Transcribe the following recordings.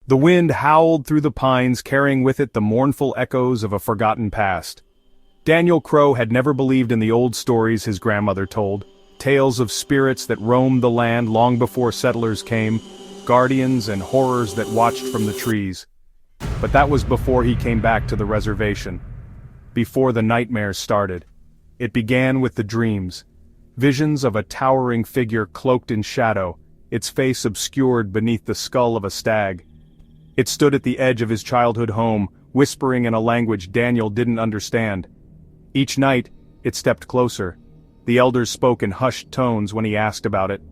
The wind howled through the pines, carrying with it the mournful echoes of a forgotten past. Daniel Crowe had never believed in the old stories his grandmother told, tales of spirits that roamed the land long before settlers came, guardians and horrors that watched from the trees. But that was before he came back to the reservation. Before the nightmares started. It began with the dreams. Visions of a towering figure cloaked in shadow, its face obscured beneath the skull of a stag. It stood at the edge of his childhood home, whispering in a language Daniel didn't understand. Each night, it stepped closer. The elders spoke in hushed tones when he asked about it.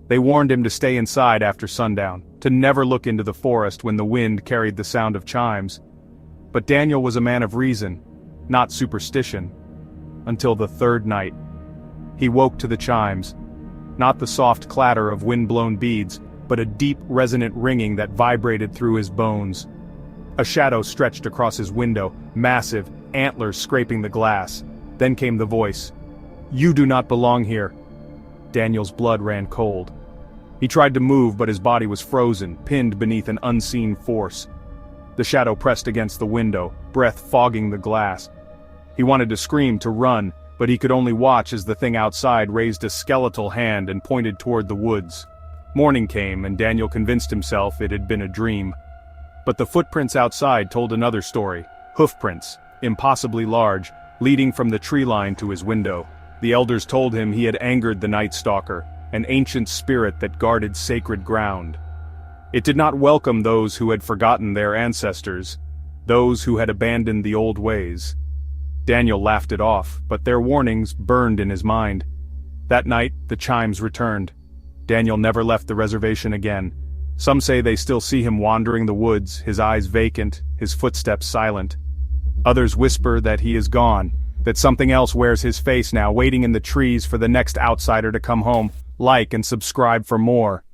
They warned him to stay inside after sundown, to never look into the forest when the wind carried the sound of chimes. But Daniel was a man of reason, not superstition. Until the third night. He woke to the chimes. Not the soft clatter of wind-blown beads, but a deep, resonant ringing that vibrated through his bones. A shadow stretched across his window, massive, antlers scraping the glass. Then came the voice. "You do not belong here." Daniel's blood ran cold. He tried to move, but his body was frozen, pinned beneath an unseen force. The shadow pressed against the window, breath fogging the glass. He wanted to scream, to run, but he could only watch as the thing outside raised a skeletal hand and pointed toward the woods. Morning came, and Daniel convinced himself it had been a dream. But the footprints outside told another story. Hoofprints, impossibly large, leading from the tree line to his window. The elders told him he had angered the Night Stalker, an ancient spirit that guarded sacred ground. It did not welcome those who had forgotten their ancestors, those who had abandoned the old ways. Daniel laughed it off, but their warnings burned in his mind. That night, the chimes returned. Daniel never left the reservation again. Some say they still see him wandering the woods, his eyes vacant, his footsteps silent. Others whisper that he is gone, that something else wears his face now, waiting in the trees for the next outsider to come home. Like and subscribe for more.